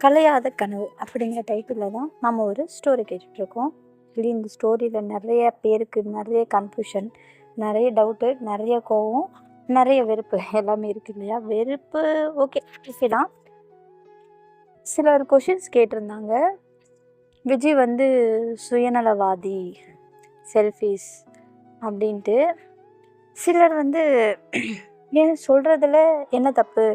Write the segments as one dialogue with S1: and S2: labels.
S1: கலையாத கனவு அப்படிங்கிற டைட்டிலில் தான் நம்ம ஒரு ஸ்டோரி கேட்டுட்ருக்கோம். இந்த ஸ்டோரியில் நிறைய பேருக்கு நிறைய கன்ஃபியூஷன், நிறைய டவுட்டு, நிறைய கோவம், நிறைய வெறுப்பு எல்லாமே இருக்குது இல்லையா? வெறுப்பு ஓகே ஓகே தான். சிலர் கொஷின்ஸ் கேட்டிருந்தாங்க. விஜய் வந்து சுயநலவாதி, செல்ஃபிஷ் அப்படின்ட்டு. சிலர் வந்து ஏன் சொல்கிறதுல என்ன தப்பு,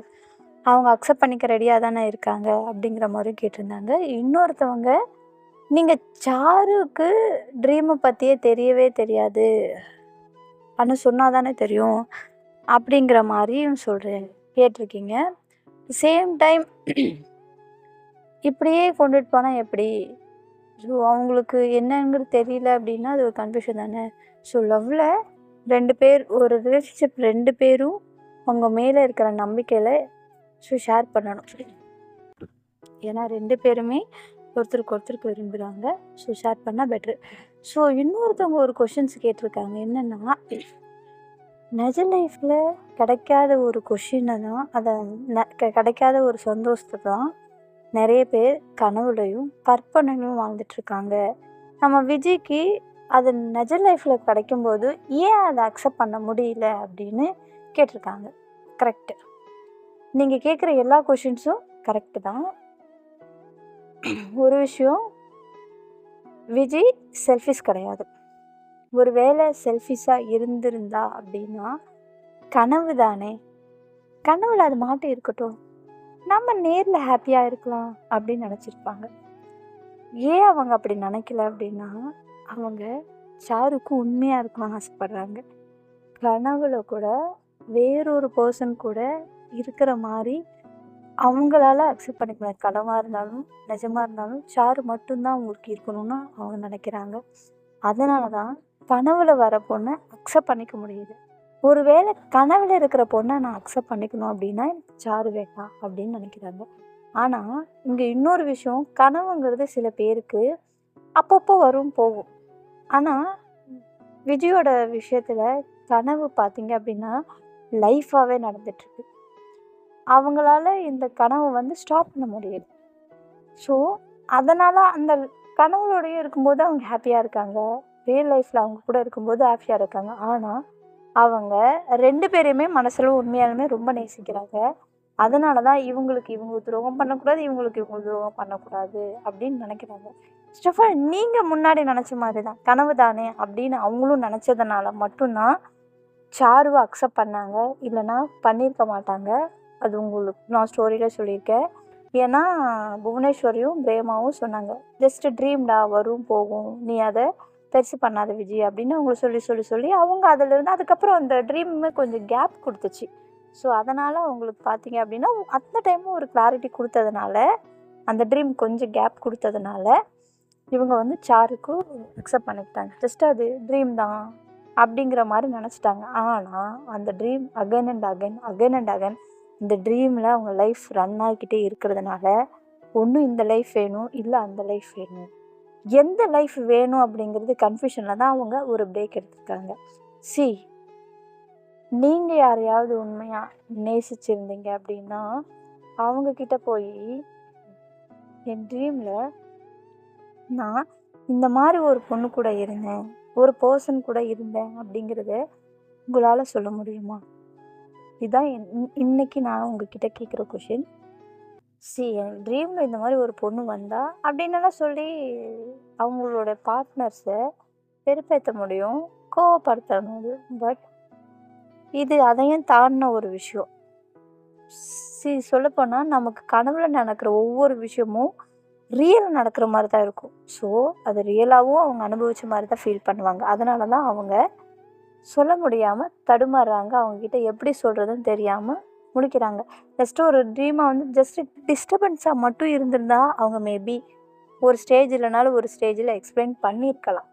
S1: அவங்க அக்செப்ட் பண்ணிக்க ரெடியாக தானே இருக்காங்க அப்படிங்கிற மாதிரி கேட்டிருந்தாங்க. இன்னொருத்தவங்க, நீங்கள் சாருக்கு ட்ரீமை பற்றியே தெரியவே தெரியாது, ஆனால் சொன்னால் தானே தெரியும் அப்படிங்கிற மாதிரியும் கேட்டிருக்கீங்க. சேம் டைம் இப்படியே கொண்டுட்டு போனால் எப்படி? ஸோ அவங்களுக்கு என்னங்கிறது தெரியல அப்படின்னா அது ஒரு கன்ஃபியூஷன் தானே. ஸோ லவ்வில் 2 பேர், ஒரு ரிலேஷன்ஷிப் 2 பேரும் அவங்க மேலே இருக்கிற நம்பிக்கையில் ஷேர் பண்ணணும். ஏன்னா 2 பேருமே ஒருத்தருக்கு விரும்புகிறாங்க. ஸோ ஷேர் பண்ணால் பெட்ரு. ஸோ இன்னொருத்தவங்க ஒரு கொஷின்ஸ் கேட்டிருக்காங்க. என்னென்னா, நிஜ லைஃப்பில் கிடைக்காத ஒரு கொஷினை தான், அதை கிடைக்காத ஒரு சந்தோஷத்தை தான் நிறைய பேர் கனவுலையும் கற்பனையும் வாழ்ந்துட்டுருக்காங்க. நம்ம விஜய்க்கு அது நிஜ லைஃப்பில் கிடைக்கும்போது ஏன் அதை அக்செப்ட் பண்ண முடியல அப்படின்னு கேட்டிருக்காங்க. கரெக்டு. நீங்கள் கேட்குற எல்லா கொஷின்ஸும் கரெக்டு தான். ஒரு விஷயம், விஜய் செல்ஃபிஷ் கிடையாது. ஒரு வேளை செல்ஃபிஷாக இருந்திருந்தா அப்படின்னா கனவு தானே, கனவுல அது மாட்டி இருக்கட்டும், நம்ம நேரில் ஹாப்பியாக இருக்கலாம் அப்படின்னு நினச்சிருப்பாங்க. ஏன் அவங்க அப்படி நினைக்கல அப்படின்னா, அவங்க சாருக்கு உண்மையாக இருக்கணும்னு ஆசைப்படுறாங்க. கனவுல கூட வேறொரு பர்சன் கூட இருக்கிற மாதிரி அவங்களால அக்செப்ட் பண்ணிக்கல. கனவாக இருந்தாலும் நிஜமாக இருந்தாலும் சாரு மட்டும்தான் அவங்களுக்கு இருக்கணும்னு அவங்க நினைக்கிறாங்க. அதனால தான் கனவுல வர பொண்ணை அக்செப்ட் பண்ணிக்க முடியுது. ஒருவேளை கனவுல இருக்கிற பொண்ணை நான் அக்செப்ட் பண்ணிக்கணும் அப்படின்னா சாரு வேண்டாம் அப்படின்னு நினைக்கிறாங்க. ஆனால் இங்கே இன்னொரு விஷயம், கனவுங்கிறது சில பேருக்கு அப்பப்போ வரும் போகும். ஆனால் விஜயோட விஷயத்தில் கனவு பார்த்தீங்க அப்படின்னா லைஃபாகவே நடந்துட்டுருக்கு. அவங்களால இந்த கனவு வந்து ஸ்டாப் பண்ண முடியல. ஸோ அதனால் அந்த கனவுளோடையே இருக்கும்போது அவங்க ஹாப்பியாக இருக்காங்க, ரியல் லைஃப்பில் அவங்க கூட இருக்கும்போது ஹாப்பியாக இருக்காங்க. ஆனால் அவங்க 2 பேரையுமே மனசில் உண்மையாலுமே ரொம்ப நேசிக்கிறாங்க. அதனால தான் இவங்களுக்கு துரோகம் பண்ணக்கூடாது, இவங்களுக்கு துரோகம் பண்ணக்கூடாது அப்படின்னு நினைக்கிறாங்க. ஸ்டெஃபா, நீங்கள் முன்னாடி நினச்ச மாதிரி தான் கனவு தானே அப்படின்னு அவங்களும் நினச்சதுனால மட்டும்தான் சாருவை அக்செப்ட் பண்ணாங்க. இல்லைனா பண்ணியிருக்க மாட்டாங்க. அது உங்களுக்கு நான் ஸ்டோரியில் சொல்லியிருக்கேன். ஏன்னா புவனேஸ்வரியும் பிரேமாவும் சொன்னாங்க, ஜஸ்ட் ட்ரீம்டா, வரும் போகும், நீ அதை பெருசு பண்ணாத விஜய் அப்படின்னு அவங்க சொல்லி அவங்க அதிலிருந்து அதுக்கப்புறம் அந்த ட்ரீமுமே கொஞ்சம் கேப் கொடுத்துச்சு. ஸோ அதனால் அவங்களுக்கு பார்த்தீங்க அப்படின்னா அந்த டைமும் ஒரு கிளாரிட்டி கொடுத்ததுனால, அந்த ட்ரீம் கொஞ்சம் கேப் கொடுத்ததுனால இவங்க வந்து சாருக்கு அக்செப்ட் பண்ணிக்கிட்டாங்க. ஜஸ்ட் அது ட்ரீம் தான் அப்படிங்கிற மாதிரி நினச்சிட்டாங்க. ஆனால் அந்த ட்ரீம் அகைன் அண்ட் அகைன் இந்த ட்ரீமில் அவங்க லைஃப் ரன் ஆகிக்கிட்டே இருக்கிறதுனால ஒன்றும் இந்த லைஃப் வேணும், இல்லை அந்த லைஃப் வேணும், எந்த லைஃப் வேணும் அப்படிங்கிறது கன்ஃபியூஷனில் தான் அவங்க ஒரு பிரேக் எடுத்துருக்காங்க. நீங்கள் யாரையாவது உண்மையாக நேசிச்சிருந்தீங்க அப்படின்னா அவங்கக்கிட்ட போய், என் ட்ரீமில் நான் இந்த மாதிரி ஒரு பொண்ணு கூட இருந்தேன், ஒரு பர்சன் கூட இருந்தேன் அப்படிங்கிறத உங்களால் சொல்ல முடியுமா? இதுதான் இன்னைக்கு நான் உங்ககிட்ட கேட்குற கொஷின். என் ட்ரீமில் இந்த மாதிரி ஒரு பொண்ணு வந்தா அப்படின்னலாம் சொல்லி அவங்களோட பார்ட்னர்ஸை வெறுப்பேற்ற முடியும், கோவப்படுத்தணும். பட் இது அதையும் தாண்டின ஒரு விஷயம். சொல்லப்போனால் நமக்கு கனவுல நடக்கிற ஒவ்வொரு விஷயமும் ரியல் நடக்கிற மாதிரி தான் இருக்கும். ஸோ அது ரியலாகவும் அவங்க அனுபவித்த மாதிரி தான் ஃபீல் பண்ணுவாங்க. அதனால தான் அவங்க சொல்ல முடியாமல் தடுமாறுறாங்க. அவங்கக்கிட்ட எப்படி சொல்கிறதுன்னு தெரியாமல் முடிக்கிறாங்க. ஜஸ்ட்டு ஒரு ட்ரீமை வந்து ஜஸ்ட்டு டிஸ்டர்பன்ஸாக மட்டும் இருந்திருந்தா அவங்க மேபி ஒரு ஸ்டேஜ் இல்லைனாலும் ஒரு ஸ்டேஜில் எக்ஸ்பிளைன் பண்ணியிருக்கலாம்.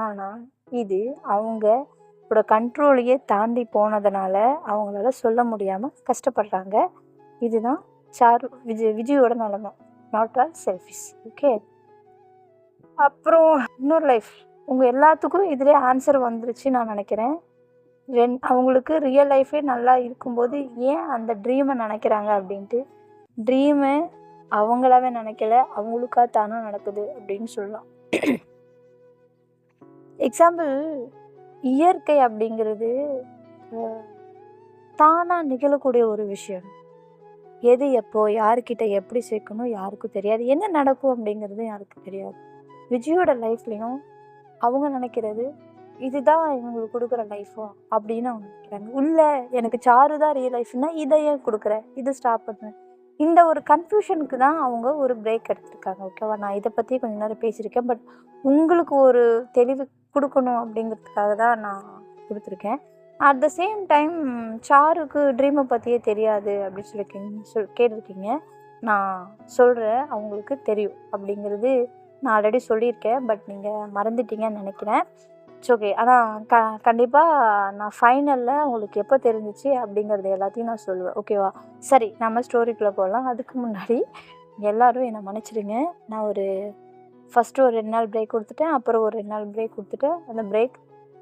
S1: ஆனால் இது அவங்களோட கண்ட்ரோலையே தாண்டி போனதுனால அவங்களால சொல்ல முடியாமல் கஷ்டப்படுறாங்க. இதுதான் விஜயோட நிலைமை. Not all selfish. ஓகே. அப்புறம் இன்னொரு லைஃப், உங்கள் எல்லாத்துக்கும் இதிலே ஆன்சர் வந்துருச்சு நான் நினைக்கிறேன். அவங்களுக்கு ரியல் லைஃபே நல்லா இருக்கும்போது ஏன் அந்த ட்ரீமை நினைக்கிறாங்க அப்படின்ட்டு. ட்ரீமை அவங்களாவே நினைக்கல, அவங்களுக்கா தானா நடக்குது அப்படின்னு சொல்லலாம். எக்ஸாம்பிள், இயற்கை அப்படிங்கிறது தானா நிகழக்கூடிய ஒரு விஷயம். எது எப்போ யாருக்கிட்ட எப்படி சேர்க்கணும் யாருக்கும் தெரியாது. என்ன நடக்கும் அப்படிங்கிறது யாருக்கும் தெரியாது. விஜயோட லைஃப்லையும் அவங்க நினைக்கிறது இதுதான் இவங்களுக்கு கொடுக்குற லைஃபா அப்படின்னு அவங்க நினைக்கிறாங்க. உள்ள எனக்கு சாரு தான் ரியல் லைஃப்னா இதை ஏன் கொடுக்குற, இது ஸ்டாப் பண்ணு. இந்த ஒரு கன்ஃபியூஷனுக்கு தான் அவங்க ஒரு பிரேக் எடுத்திருக்காங்க. ஓகேவா, நான் இதை பற்றி கொஞ்ச நேரம் பேசியிருக்கேன். பட் உங்களுக்கு ஒரு தெளிவு கொடுக்கணும் அப்படிங்கிறதுக்காக தான் நான் கொடுத்துருக்கேன். அட் த சேம் டைம் சாருக்கு ட்ரீமை பற்றியே தெரியாது அப்படின்னு கேட்டிருக்கீங்க. நான் சொல்கிறேன், அவங்களுக்கு தெரியும் அப்படிங்கிறது நான் ஆல்ரெடி சொல்லியிருக்கேன். பட் நீங்கள் மறந்துட்டீங்கன்னு நினைக்கிறேன். It's okay. ஆனால் கண்டிப்பாக நான் ஃபைனலில் உங்களுக்கு எப்போ தெரிஞ்சிச்சு அப்படிங்கிறது எல்லாத்தையும் நான் சொல்லுவேன். ஓகேவா, சரி நம்ம ஸ்டோரிக்குள்ளே போகலாம். அதுக்கு முன்னாடி எல்லோரும் என்னை மன்னிச்சிடுங்க. நான் ஃபஸ்ட்டு ஒரு 2 நாள் பிரேக் கொடுத்துட்டேன். அப்புறம் ஒரு 2 நாள் பிரேக் கொடுத்துட்டேன். அந்த பிரேக்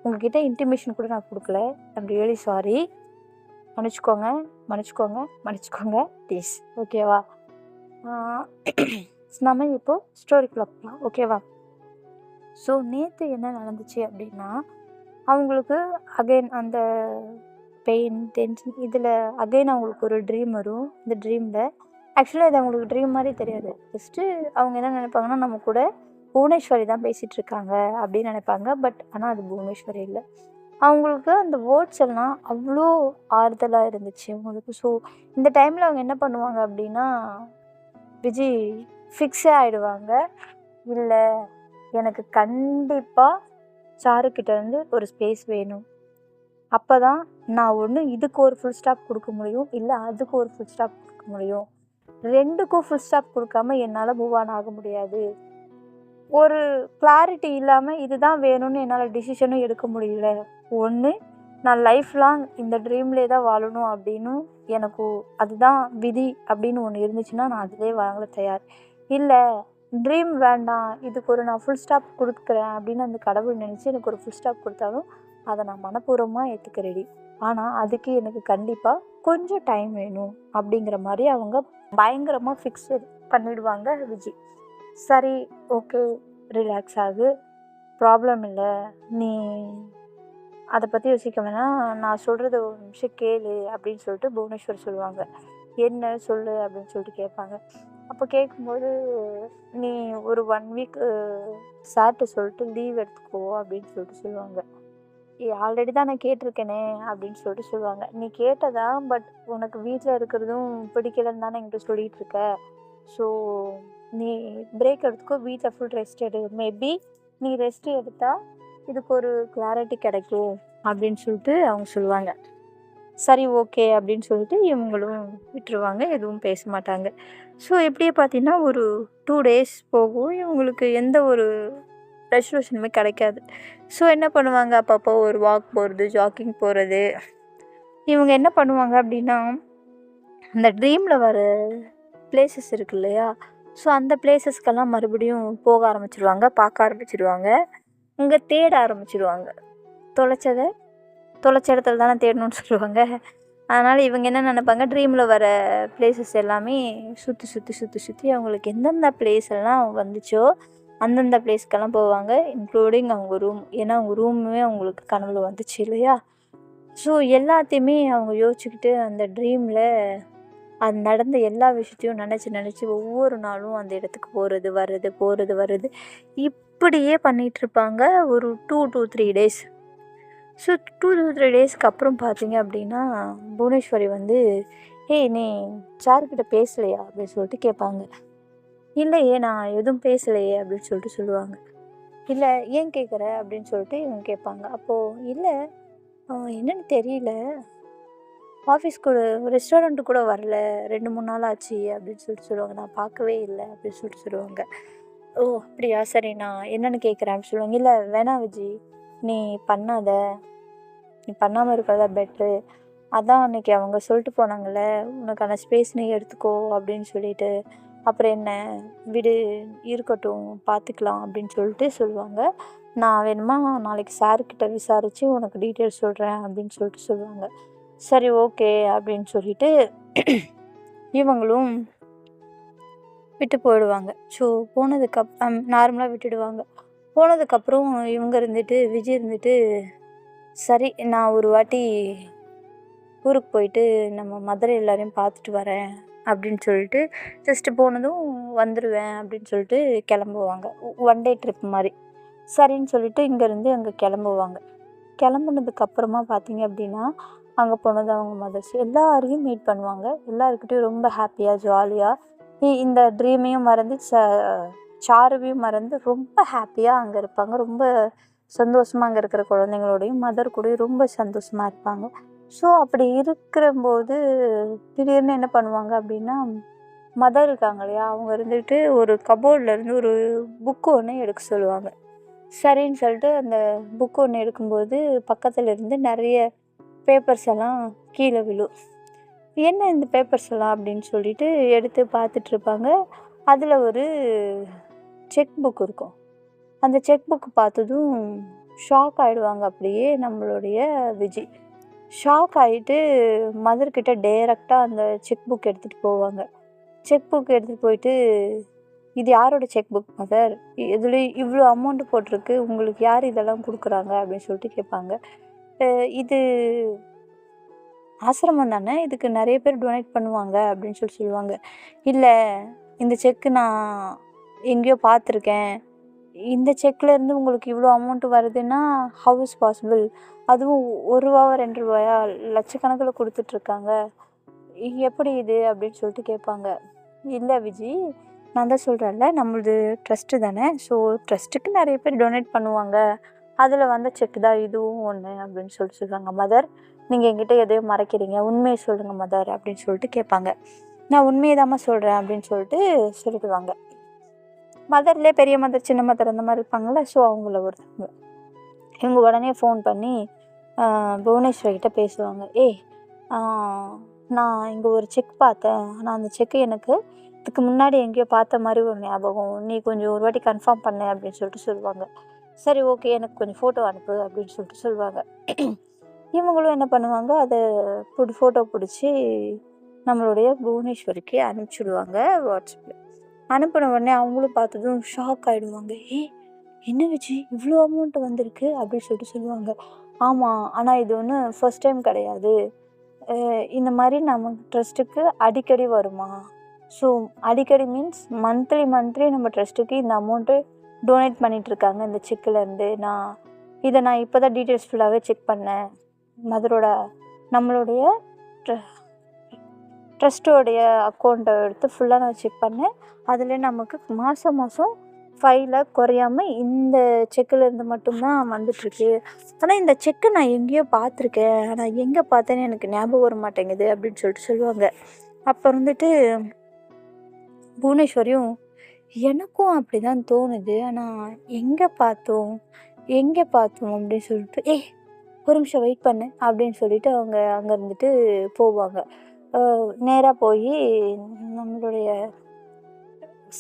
S1: உங்ககிட்ட இன்டிமேஷன் கூட நான் கொடுக்கல. I'm really sorry. மன்னிச்சுக்கோங்க ப்ளீஸ். ஓகேவா, நம்ம இப்போது ஸ்டோரிக்குள்ளே போகலாம். ஓகேவா, ஸோ நேற்று என்ன நடந்துச்சு அப்படின்னா, அவங்களுக்கு அகைன் அந்த பெயின் டென்ஷன் இதில் அகைன் அவங்களுக்கு ஒரு ட்ரீம் வரும். இந்த ட்ரீமில் ஆக்சுவலாக இது அவங்களுக்கு ட்ரீம் மாதிரி தெரியாது. ஜஸ்ட்டு அவங்க என்ன நினைப்பாங்கன்னா, நம்ம கூட புவனேஸ்வரி தான் பேசிகிட்டு இருக்காங்க அப்படின்னு நினைப்பாங்க. பட் ஆனால் அது புவனேஸ்வரி இல்லை. அவங்களுக்கு அந்த வேர்ட்ஸ் எல்லாம் அவ்வளோ ஆறுதலாக இருந்துச்சு அவங்களுக்கு. ஸோ இந்த டைமில் அவங்க என்ன பண்ணுவாங்க அப்படின்னா, விஜய் ஃபிக்ஸே ஆகிடுவாங்க. இல்லை, எனக்கு கண்டிப்பாக சாருக்கிட்ட இருந்து ஒரு ஸ்பேஸ் வேணும். அப்போ தான் நான் ஒன்று இதுக்கு ஒரு ஃபுல் ஸ்டாப் கொடுக்க முடியும், இல்லை அதுக்கு ஒரு ஃபுல் ஸ்டாப் கொடுக்க முடியும். ரெண்டுக்கும் ஃபுல் ஸ்டாப் கொடுக்காம என்னால் மூவ் ஆன் ஆக முடியாது. ஒரு கிளாரிட்டி இல்லாமல் இதுதான் வேணும்னு என்னால் டிசிஷனும் எடுக்க முடியல. ஒன்று, நான் லைஃப் லாங் இந்த ட்ரீம்லே தான் வாழணும் அப்படின்னு எனக்கு அதுதான் விதி அப்படின்னு ஒன்று இருந்துச்சுன்னா நான் அதிலே வாங்கல தயார். இல்லை, ட்ரீம் வேண்டாம், இதுக்கு ஒரு நான் ஃபுல் ஸ்டாப் கொடுக்குறேன் அப்படின்னு அந்த கடவுள் நினச்சி எனக்கு ஒரு ஃபுல் ஸ்டாப் கொடுத்தாலும் அதை நான் மனப்பூர்வமாக ஏற்றுக்க ரெடி. ஆனால் அதுக்கு எனக்கு கண்டிப்பாக கொஞ்சம் டைம் வேணும் அப்படிங்கிற மாதிரி அவங்க பயங்கரமாக ஃபிக்ஸ் பண்ணிடுவாங்க விஜய். சரி, ஓகே, ரிலாக்ஸ் ஆகு, ப்ராப்ளம் இல்லை, நீ அதை பற்றி யோசிக்க வேணாம், நான் சொல்கிறது ஒரு நிமிஷம் கேளு அப்படின்னு சொல்லிட்டு புவனேஸ்வர் சொல்லுவாங்க. என்ன சொல்லு அப்படின்னு சொல்லிட்டு கேட்பாங்க. அப்போ கேட்கும்போது, நீ ஒரு 1 வீக் சார்கிட்ட சொல்லிட்டு லீவ் எடுத்துக்கோ அப்படின்னு சொல்லிட்டு சொல்லுவாங்க. ஆல்ரெடி தான் நான் கேட்டிருக்கேனே அப்படின்னு சொல்லிட்டு சொல்லுவாங்க. நீ கேட்டதா, பட் உனக்கு வீட்டில் இருக்கிறதும் பிடிக்கலன்னு தானே என்கிட்ட சொல்லிகிட்டு இருக்க. ஸோ நீ பிரேக் எடுத்துக்கோ, வீட்டில் ஃபுல் ரெஸ்ட் எடு. மேபி நீ ரெஸ்ட் எடுத்தால் இதுக்கு ஒரு கிளாரிட்டி கிடைக்கும் அப்படின்னு சொல்லிட்டு அவங்க சொல்லுவாங்க. சரி, ஓகே அப்படின்னு சொல்லிட்டு இவங்களும் விட்டுருவாங்க, எதுவும் பேச மாட்டாங்க. ஸோ எப்படியே பார்த்தீங்கன்னா ஒரு 2 days போகும். இவங்களுக்கு எந்த ஒரு ரெசல்யூஷனுமே கிடைக்காது. ஸோ என்ன பண்ணுவாங்க, அப்பப்போ ஒரு வாக் போகிறது, ஜாக்கிங் போகிறது. இவங்க என்ன பண்ணுவாங்க அப்படின்னா, அந்த ட்ரீமில் வர பிளேசஸ் இருக்கு இல்லையா, ஸோ அந்த பிளேசஸ்க்கெல்லாம் மறுபடியும் போக ஆரம்பிச்சிடுவாங்க, பார்க்க ஆரம்பிச்சிடுவாங்க, இங்கே தேட ஆரம்பிச்சிடுவாங்க. தொலைச்ச இடத்துல தானே தேடணும்னு சொல்லுவாங்க. அதனால் இவங்க என்ன நினைப்பாங்க, ட்ரீமில் வர பிளேசஸ் எல்லாமே சுற்றி அவங்களுக்கு எந்தெந்த பிளேஸ் எல்லாம் வந்துச்சோ அந்தந்த பிளேஸ்க்கெல்லாம் போவாங்க, இன்க்ளூடிங் அவங்க ரூம். ஏன்னா அவங்க ரூமுமே அவங்களுக்கு கனவுல வந்துச்சு இல்லையா. ஸோ எல்லாத்தையுமே அவங்க யோசிச்சுக்கிட்டு அந்த ட்ரீமில் அது நடந்த எல்லா விஷயத்தையும் நினச்சி ஒவ்வொரு நாளும் அந்த இடத்துக்கு போகிறது வர்றது இப்படியே பண்ணிகிட்ருப்பாங்க ஒரு 2 to 3 days. ஸோ 2 to 3 daysக்கு அப்புறம் பார்த்தீங்க அப்படின்னா, புவனேஸ்வரி வந்து, ஏய் நீ சாருக்கிட்ட பேசலையா அப்படின்னு சொல்லிட்டு கேட்பாங்க. இல்லையே, நான் எதுவும் பேசலையே அப்படின்னு சொல்லிட்டு சொல்லுவாங்க. இல்லை, ஏன் கேட்குற அப்படின்னு சொல்லிட்டு இவங்க கேட்பாங்க. அப்போது இல்லை, என்னன்னு தெரியல, ஆஃபீஸ்க்கு ரெஸ்டாரண்ட்டு கூட வரல, 2-3 நாள் ஆச்சு அப்படின்னு சொல்லிட்டு சொல்லுவாங்க. நான் பார்க்கவே இல்லை அப்படின்னு சொல்லிட்டு சொல்லுவாங்க. ஓ அப்படியா, சரி நான் என்னென்னு கேட்குறேன் அப்படின்னு சொல்லுவாங்க. இல்லை வேணாம் விஜி, நீ பண்ணாமல் இருக்கிறதா பெட்ரு. அதான் அன்றைக்கி அவங்க சொல்லிட்டு போனாங்கள்ல, உனக்கான ஸ்பேஸ் நீ எடுத்துக்கோ அப்படின்னு சொல்லிட்டு, அப்புறம் என்ன விடு, இருக்கட்டும் பார்த்துக்கலாம் அப்படின்னு சொல்லிட்டு சொல்லுவாங்க. நான் வேணுமா நாளைக்கு சார்கிட்ட விசாரித்து உனக்கு டீட்டெயில்ஸ் சொல்கிறேன் அப்படின்னு சொல்லிட்டு சொல்லுவாங்க. சரி, ஓகே அப்படின்னு சொல்லிட்டு இவங்களும் விட்டு போயிடுவாங்க. ஸோ நார்மலாக விட்டுடுவாங்க. போனதுக்கப்புறம் இவங்க இருந்துட்டு விஜய் இருந்துட்டு, சரி நான் ஒரு வாட்டி ஊருக்கு போயிட்டு நம்ம மதுரை எல்லாரையும் பார்த்துட்டு வரேன் அப்படின்னு சொல்லிட்டு ஜஸ்ட்டு போனதும் வந்துடுவேன் அப்படின்னு சொல்லிட்டு கிளம்புவாங்க. ஒன் டே ட்ரிப் மாதிரி. சரின்னு சொல்லிட்டு இங்கேருந்து அங்கே கிளம்புவாங்க. கிளம்புனதுக்கப்புறமா பார்த்தீங்க அப்படின்னா, அங்கே போனது அவங்க மதர்ஸ் எல்லாரையும் மீட் பண்ணுவாங்க. எல்லாருக்கிட்டையும் ரொம்ப ஹாப்பியாக ஜாலியாக இந்த ட்ரீமையும் மறந்து சாருவையும் மறந்து ரொம்ப ஹாப்பியாக அங்கே இருப்பாங்க. ரொம்ப சந்தோஷமாக அங்கே இருக்கிற குழந்தைங்களோடையும் மதர் கூடயும் ரொம்ப சந்தோஷமாக இருப்பாங்க. ஸோ அப்படி இருக்கிறம்போது திடீர்னு என்ன பண்ணுவாங்க அப்படின்னா, மதர் இருக்காங்க இல்லையா, அவங்க இருந்துட்டு ஒரு கபோர்ட்லேருந்து ஒரு புக்கு ஒன்று எடுக்க சொல்லுவாங்க. சரின்னு சொல்லிட்டு அந்த புக்கு ஒன்று எடுக்கும்போது பக்கத்தில் இருந்து நிறைய பேப்பர்ஸ் எல்லாம் கீழே விழும். என்ன இந்த பேப்பர்ஸ் எல்லாம் அப்படின்னு சொல்லிட்டு எடுத்து பார்த்துட்ருப்பாங்க. அதில் ஒரு செக் புக் இருக்கும். அந்த செக் புக் பார்த்ததும் ஷாக் ஆகிடுவாங்க அப்படியே நம்மளுடைய விஜய். ஷாக் ஆகிட்டு மதர்கிட்ட டைரெக்டாக அந்த செக் புக் எடுத்துகிட்டு போவாங்க. செக் புக் எடுத்துகிட்டு போயிட்டு, இது யாரோட செக் புக் மதர்? இதில் இவ்வளோ அமௌண்ட்டு போட்டிருக்கு, உங்களுக்கு யார் இதெல்லாம் கொடுக்குறாங்க அப்படின்னு சொல்லிட்டு கேட்பாங்க. இது ஆசிரமம் தானே, இதுக்கு நிறைய பேர் டொனேட் பண்ணுவாங்க அப்படின்னு சொல்லுவாங்க. இல்லை, இந்த செக்கு நான் எங்கேயோ பார்த்துருக்கேன். இந்த செக்லேருந்து உங்களுக்கு இவ்வளோ அமௌண்ட்டு வருதுன்னா ஹவ் இஸ் பாசிபிள்? அதுவும் ரூ. 1 2 லட்சக்கணக்கில் கொடுத்துட்ருக்காங்க. எப்படி இது அப்படின்னு சொல்லிட்டு கேட்பாங்க. இல்லை விஜி, நான் தான் சொல்கிறேன்ல, நம்மளது ட்ரஸ்ட்டு தானே. ஸோ ட்ரஸ்ட்டுக்கு நிறைய பேர் டொனேட் பண்ணுவாங்க. அதில் வந்த செக் தான் இதுவும் ஒன்று அப்படின்னு சொல்லுவாங்க. மதர், நீங்கள் என்கிட்ட எதையோ மறைக்கிறீங்க, உண்மையை சொல்லுங்கள் மதர் அப்படின்னு சொல்லிட்டு கேட்பாங்க. நான் உண்மையை தாம்மா சொல்கிறேன் அப்படின்னு சொல்லிடுவாங்க. மதர்லேயே பெரிய மதர் சின்ன மதர் அந்த மாதிரி இருப்பாங்கள்ல, ஸோ அவங்கள ஒருத்தவங்க. இவங்க உடனே ஃபோன் பண்ணி புவனேஸ்வரிகிட்ட பேசுவாங்க. நான் இங்கே ஒரு செக் பார்த்தேன். ஆனால் அந்த செக்கு எனக்கு இதுக்கு முன்னாடி எங்கேயோ பார்த்த மாதிரி ஒரு ஞாபகம். நீ கொஞ்சம் ஒரு வாட்டி கன்ஃபார்ம் பண்ணு அப்படின்னு சொல்லிட்டு சொல்லுவாங்க. சரி ஓகே, எனக்கு கொஞ்சம் ஃபோட்டோ அனுப்பு அப்படின்னு சொல்லிட்டு சொல்லுவாங்க. இவங்களும் என்ன பண்ணுவாங்க, அதை ஃபோட்டோ பிடிச்சி நம்மளுடைய புவனேஸ்வரிக்கு அனுப்பிச்சுடுவாங்க வாட்ஸ்அப்பில். அனுப்பின உடனே அவங்களும் பார்த்ததும் ஷாக் ஆகிடுவாங்க. என்ன விஜி இவ்வளோ அமௌண்ட்டு வந்திருக்கு அப்படின்னு சொல்லிட்டு சொல்லுவாங்க. ஆமாம், ஆனால் இது ஒன்று ஃபர்ஸ்ட் டைம் கிடையாது. இந்த மாதிரி நம்ம ட்ரஸ்ட்டுக்கு அடிக்கடி வருமா? ஸோ அடிக்கடி மீன்ஸ் மந்த்லி நம்ம ட்ரஸ்ட்டுக்கு இந்த அமௌண்ட்டு டொனேட் பண்ணிகிட்ருக்காங்க இந்த செக்கிலேருந்து. நான் இப்போ தான் டீட்டெயில்ஸ் ஃபுல்லாகவே செக் பண்ணேன். மதரோட நம்மளுடைய ட்ரஸ்ட்டோடைய அக்கௌண்ட்டை எடுத்து ஃபுல்லாக நான் செக் பண்ணேன். அதில் நமக்கு மாதம் 5 lakh குறையாமல் இந்த செக்கிலேருந்து மட்டும்தான் வந்துட்டுருக்கு. ஆனால் இந்த செக்கை நான் எங்கேயோ பார்த்துருக்கேன், ஆனால் எங்கே பார்த்தேன்னு எனக்கு ஞாபகம் வர மாட்டேங்குது அப்படின்னு சொல்லிட்டு சொல்லுவாங்க. அப்போ இருந்துட்டு புவனேஸ்வரியும், எனக்கும் அப்படி தான் தோணுது, ஆனால் எங்கே பார்த்தோம் அப்படின்னு சொல்லிட்டு, ஒரு நிமிஷம் வெயிட் பண்ணு அப்படின்னு சொல்லிட்டு அவங்க அங்கே இருந்துட்டு போவாங்க. நேராக போய் நம்மளுடைய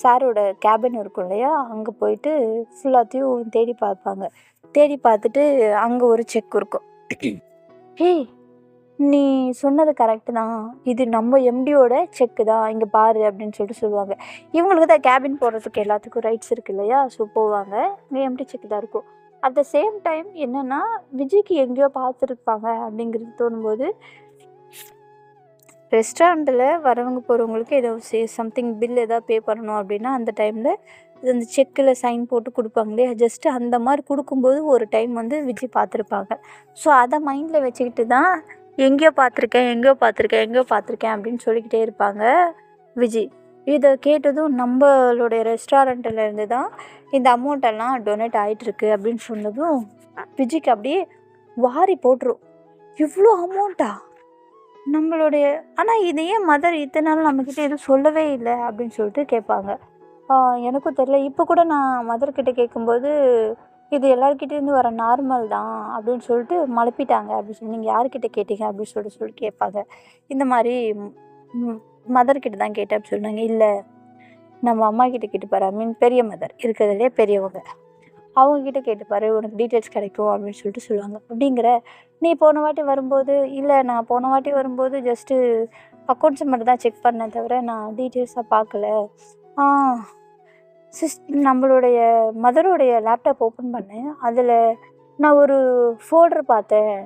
S1: சாரோட கேபின் இருக்கும் இல்லையா, அங்கே போயிட்டு ஃபுல்லாத்தையும் தேடி பார்ப்பாங்க. தேடி பார்த்துட்டு அங்கே ஒரு செக் இருக்கும். நீ சொன்னது கரெக்டு தான், இது நம்ம எம்டியோட செக்கு தான், இங்கே பாரு அப்படின்னு சொல்லிட்டு சொல்லுவாங்க. இவங்களுக்கு தான் கேபின் போடுறதுக்கு எல்லாத்துக்கும் ரைட்ஸ் இருக்குது இல்லையா, ஸோ போவாங்க. இங்கே எம்டி செக் தான் இருக்கும். அட் த சேம் டைம் என்னென்னா, விஜய்க்கு எங்கேயோ பார்த்துருப்பாங்க அப்படிங்கிறது தோணும்போது, ரெஸ்டாரண்ட்டில் வரவங்க போகிறவங்களுக்கு ஏதோ சம்திங் பில் எதாவது பே பண்ணணும் அப்படின்னா அந்த டைமில் அந்த செக்கில் சைன் போட்டு கொடுப்பாங்க இல்லையா, ஜஸ்ட்டு அந்த மாதிரி கொடுக்கும்போது ஒரு டைம் விஜய் பார்த்துருப்பாங்க. ஸோ அதை மைண்டில் வச்சுக்கிட்டு தான் எங்கேயோ பார்த்துருக்கேன் அப்படின்னு சொல்லிக்கிட்டே இருப்பாங்க விஜய். இதை கேட்டதும் நம்மளுடைய ரெஸ்டாரண்ட்டில் இருந்து தான் இந்த அமௌண்ட்டெல்லாம் டொனேட் ஆகிட்டுருக்கு அப்படின்னு சொன்னதும் விஜய்க்கு அப்படியே வாரி போட்டுரும். இவ்வளோ அமௌண்ட்டா நம்மளுடைய, ஆனால் இது ஏன் மதர் இத்தனை நாள் நம்மக்கிட்ட எதுவும் சொல்லவே இல்லை அப்படின்னு சொல்லிட்டு கேட்பாங்க. எனக்கும் தெரியல, இப்போ கூட நான் மதர்கிட்ட கேட்கும்போது இது எல்லாருக்கிட்டேருந்து வர நார்மல் தான் அப்படின்னு சொல்லிட்டு மழுப்பிட்டாங்க அப்படின்னு சொல்லி, நீங்கள் யார்கிட்ட கேட்டீங்க அப்படின்னு சொல்லிட்டு கேட்பாங்க. இந்த மாதிரி மதர்கிட்ட தான் கேட்டேன் அப்படின்னு சொன்னாங்க. இல்லை, நம்ம அம்மா கிட்ட கேட்டுப்பாரு, பெரிய மதர் இருக்கிறதுலே பெரியவங்க, அவங்கக்கிட்ட கேட்டுப்பாரு, உனக்கு டீட்டெயில்ஸ் கிடைக்கும் அப்படின்னு சொல்லிட்டு சொல்லுவாங்க. அப்படிங்கிற நீ போன வாட்டி வரும்போது, இல்லை நான் போன வாட்டி வரும்போது ஜஸ்ட்டு அக்கௌண்ட்ஸை மட்டும் தான் செக் பண்ணேன் தவிர நான் டீட்டெயில்ஸாக பார்க்கல, ஆ நம்மளுடைய மதருடைய லேப்டாப் ஓப்பன் பண்ணேன். அதில் நான் ஒரு ஃபோல்டர் பார்த்தேன்.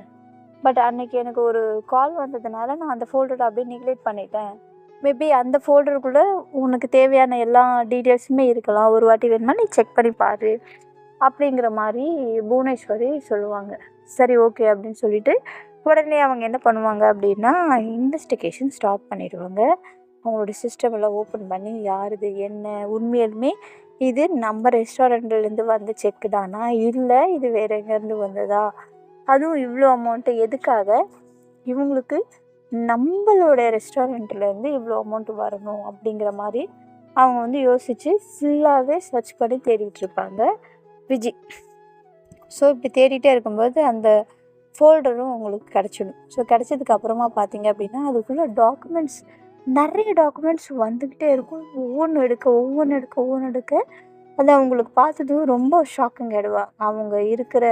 S1: பட் அன்னைக்கு எனக்கு ஒரு கால் வந்ததுனால நான் அந்த ஃபோல்டரை அப்படியே நெக்லெக்ட் பண்ணிட்டேன். மேபி அந்த ஃபோல்டருக்குள்ளே உனக்கு தேவையான எல்லா டீட்டெயில்ஸுமே இருக்கலாம். ஒரு வாட்டி வேணுமா நீ செக் பண்ணி பாரு அப்படிங்கிற மாதிரி புவனேஸ்வரி சொல்லுவாங்க. சரி ஓகே அப்படின்னு சொல்லிட்டு உடனே அவங்க என்ன பண்ணுவாங்க அப்படின்னா இன்வெஸ்டிகேஷன் ஸ்டார்ட் பண்ணிடுவாங்க. அவங்களோட சிஸ்டம் எல்லாம் ஓப்பன் பண்ணி யார் இது என்ன உண்மையிலுமே இது நம்ம ரெஸ்டாரண்ட்லேருந்து வந்த செக்கு தானா, இல்லை இது வேற எங்கேருந்து வந்ததா, அதுவும் இவ்வளோ அமௌண்ட்டு எதுக்காக, இவங்களுக்கு நம்மளோட ரெஸ்டாரண்ட்லேருந்து இவ்வளோ அமௌண்ட்டு வரணும் அப்படிங்கிற மாதிரி அவங்க வந்து யோசித்து ஃபுல்லாகவே சர்ச் பண்ணி தேடிட்டு இருப்பாங்க விஜி. ஸோ இப்படி தேடிட்டே இருக்கும்போது அந்த ஃபோல்டரும் உங்களுக்கு கிடச்சிடும். ஸோ கிடச்சதுக்கு அப்புறமா பார்த்தீங்க அப்படின்னா அதுக்குள்ளே டாக்குமெண்ட்ஸ் நிறைய டாக்குமெண்ட்ஸ் வந்துக்கிட்டே இருக்கும். ஒவ்வொன்று எடுக்க அது அவங்களுக்கு பார்த்ததும் ரொம்ப ஷாக்கிங் ஆகிடுவா. அவங்க இருக்கிற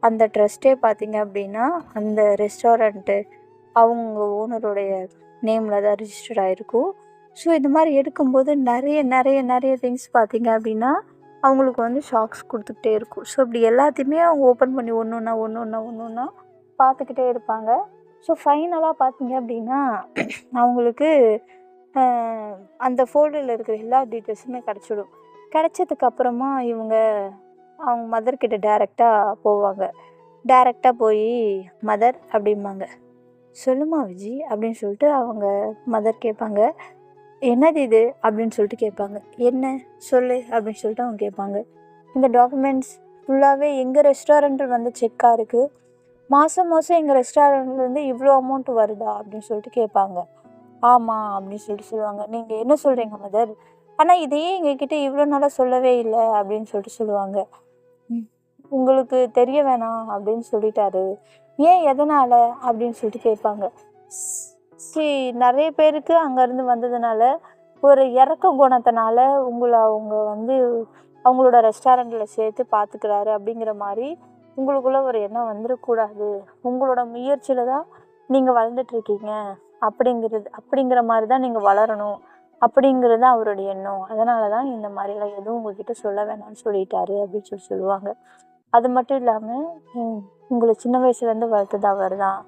S1: அந்த ட்ரஸ்ட்டே பார்த்தீங்க அப்படின்னா அந்த ரெஸ்டாரண்ட்டு அவங்க ஓனருடைய நேமில் தான் ரிஜிஸ்டர் ஆகிருக்கும். ஸோ இந்த மாதிரி எடுக்கும்போது நிறைய நிறைய நிறைய திங்ஸ் பார்த்தீங்க அப்படின்னா அவங்களுக்கு வந்து ஷாக்ஸ் கொடுத்துக்கிட்டே இருக்கும். ஸோ இப்படி எல்லாத்தையுமே அவங்க ஓப்பன் பண்ணி ஒன்று ஒன்றா பார்த்துக்கிட்டே இருப்பாங்க. ஸோ ஃபைனலாக பார்த்தீங்க அப்படின்னா அவங்களுக்கு அந்த ஃபோல்டரில் இருக்கிற எல்லா டீட்டெயில்ஸுமே கிடச்சிடும். கிடச்சதுக்கப்புறமா இவங்க அவங்க மதர்கிட்ட டேரெக்டாக போவாங்க. டேரெக்டாக போய் மதர் அப்படிம்பாங்க. சொல்லுமா விஜி அப்படின்னு சொல்லிட்டு அவங்க மதர் கேட்பாங்க. என்னது இது அப்படின்னு சொல்லிட்டு கேட்பாங்க. என்ன சொல்லு அப்படின்னு சொல்லிட்டு அவங்க கேட்பாங்க. இந்த டாக்குமெண்ட்ஸ் ஃபுல்லாகவே எங்கள் ரெஸ்டாரண்ட்டில் வந்து செக்காக இருக்குது. மாதம் எங்கள் ரெஸ்டாரண்ட்லேருந்து இவ்வளோ அமௌண்ட் வருதா அப்படின்னு சொல்லிட்டு கேட்பாங்க. ஆமாம் அப்படின்னு சொல்லிட்டு சொல்லுவாங்க. நீங்கள் என்ன சொல்கிறீங்க மதர், ஆனால் இதையே எங்ககிட்ட இவ்வளோ நாளாக சொல்லவே இல்லை அப்படின்னு சொல்லிட்டு சொல்லுவாங்க. உங்களுக்கு தெரிய வேணாம் அப்படின்னு சொல்லிட்டாரு. ஏன் எதனால் அப்படின்னு சொல்லிட்டு கேட்பாங்க. நிறைய பேருக்கு அங்கேருந்து வந்ததுனால ஒரு இறக்க குணத்தினால உங்களை அவங்க வந்து அவங்களோட ரெஸ்டாரண்ட்டில் சேர்த்து பார்த்துக்கிறாரு அப்படிங்கிற மாதிரி உங்களுக்குள்ளே ஒரு எண்ணம் வந்துடக்கூடாது. உங்களோட முயற்சியில் தான் நீங்கள் வளர்ந்துட்டுருக்கீங்க அப்படிங்கிற மாதிரி தான் நீங்கள் வளரணும் அப்படிங்கிறது தான் அவருடைய எண்ணம். அதனால தான் இந்த மாதிரிலாம் எதுவும் உங்கள்கிட்ட சொல்ல வேணாம்னு சொல்லிட்டாரு அப்படின்னு சொல்லுவாங்க. அது மட்டும் இல்லாமல் உங்களை சின்ன வயசுலேருந்து வளர்த்தது அவர் தான்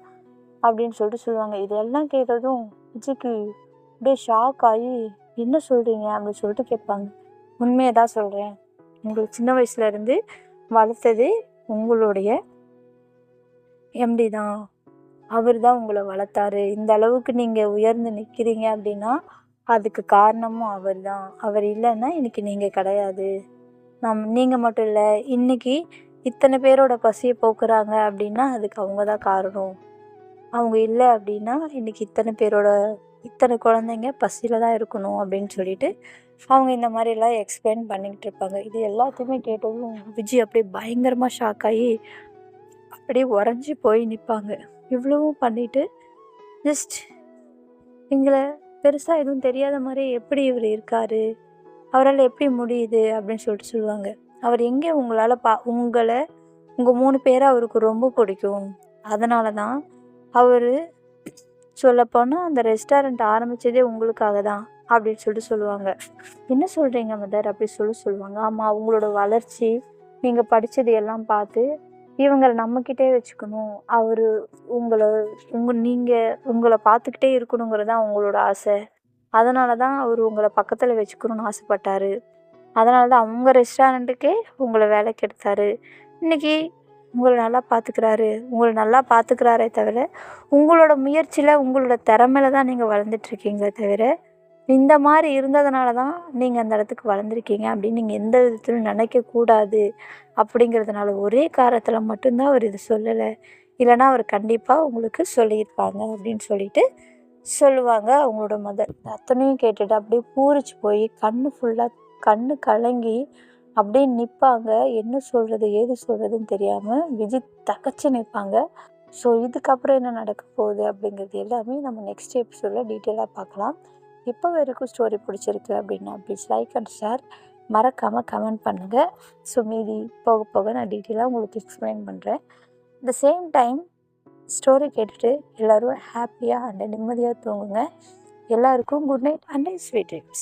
S1: அப்படின்னு சொல்லிட்டு சொல்லுவாங்க. இதெல்லாம் கேட்டதும் விஜய்க்கு அப்படியே ஷாக் ஆகி என்ன சொல்கிறீங்க அப்படின்னு சொல்லிட்டு கேட்பாங்க. உண்மையை தான் சொல்கிறேன், உங்களுக்கு சின்ன வயசுலேருந்து வளர்த்தது உங்களுடைய எம்டி தான். அவர் தான் உங்களை வளர்த்தாரு. இந்த அளவுக்கு நீங்கள் உயர்ந்து நிற்கிறீங்க அப்படின்னா அதுக்கு காரணமும் அவர் தான். அவர் இல்லைன்னா இன்றைக்கி நீங்கள் கிடையாது. நீங்கள் மட்டும் இல்லை, இன்றைக்கி இத்தனை பேரோட பசியை போக்குறாங்க அப்படின்னா அதுக்கு அவங்க தான் காரணம். அவங்க இல்லை அப்படின்னா இன்றைக்கி இத்தனை குழந்தைங்க பசியில் தான் இருக்கணும் அப்படின்னு சொல்லிட்டு அவங்க இந்த மாதிரிலாம் எக்ஸ்பிளைன் பண்ணிக்கிட்டு இருப்பாங்க. இது எல்லாத்தையுமே கேட்டதும் விஜய் அப்படியே பயங்கரமாக ஷாக் ஆகி அப்படியே உறைஞ்சி போய் நிற்பாங்க. இவ்வளவும் பண்ணிவிட்டு ஜஸ்ட் எங்களை பெருசாக எதுவும் தெரியாத மாதிரி எப்படி இவர் இருக்கார், அவரால் எப்படி முடியுது அப்படின்னு சொல்லிட்டு சொல்லுவாங்க. அவர் எங்கே உங்களை உங்கள் 3 பேரை அவருக்கு ரொம்ப பிடிக்கும். அதனால தான் அவர் சொல்லப்போனால் அந்த ரெஸ்டாரண்ட் ஆரம்பித்ததே உங்களுக்காக தான் அப்படின்னு சொல்லிட்டு சொல்லுவாங்க. என்ன சொல்கிறீங்க மதர் அப்படி சொல்லுவாங்க. ஆமாம், அவங்களோட வளர்ச்சி நீங்கள் படித்தது எல்லாம் பார்த்து இவங்களை நம்மக்கிட்டே வச்சுக்கணும், அவர் நீங்கள் உங்களை பார்த்துக்கிட்டே இருக்கணுங்கிறது தான் அவங்களோட ஆசை. அதனால தான் அவர் உங்களை பக்கத்தில் வச்சுக்கணும்னு ஆசைப்பட்டார். அதனால தான் அவங்க ரெஸ்டாரண்ட்டுக்கே உங்களை வேலைக்கு எடுத்தார். இன்றைக்கி உங்களை நல்லா பார்த்துக்கிறாரே தவிர உங்களோட முயற்சியில் உங்களோட திறமையில தான் நீங்கள் வளர்ந்துட்டுருக்கீங்களே தவிர இந்த மாதிரி இருந்ததுனால தான் நீங்கள் அந்த இடத்துக்கு வளர்ந்துருக்கீங்க அப்படின்னு நீங்கள் எந்த விதத்திலும் நினைக்கக்கூடாது. அப்படிங்கிறதுனால ஒரே காரணத்தில் மட்டும்தான் அவர் இது சொல்லலை, இல்லைனா அவர் கண்டிப்பாக உங்களுக்கு சொல்லியிருப்பாங்க அப்படின்னு சொல்லிட்டு சொல்லுவாங்க அவங்களோட மதர். அத்தனையும் கேட்டுட்டு அப்படியே பூரிச்சு போய் கண்ணு கலங்கி அப்படியே நிற்பாங்க. என்ன சொல்கிறது ஏது சொல்கிறதுன்னு தெரியாமல் விஜய் தகச்சு நிற்பாங்க. ஸோ இதுக்கப்புறம் என்ன நடக்க போகுது அப்படிங்கிறது எல்லாமே நம்ம நெக்ஸ்ட் எபிசோடில் டீட்டெயிலாக பார்க்கலாம். இப்போ வரைக்கும் ஸ்டோரி பிடிச்சிருக்கு அப்படின்னா ப்ளீஸ் லைக் அண்ட் ஷேர், மறக்காமல் கமெண்ட் பண்ணுங்கள். ஸோ மீதி போக நான் டீட்டெயிலாக உங்களுக்கு எக்ஸ்பிளைன் பண்ணுறேன். At the same time story கேட்டுட்டு எல்லோரும் ஹாப்பியாக அண்ட் நிம்மதியாக தூங்குங்க. எல்லாருக்கும் good night and sweet dreams.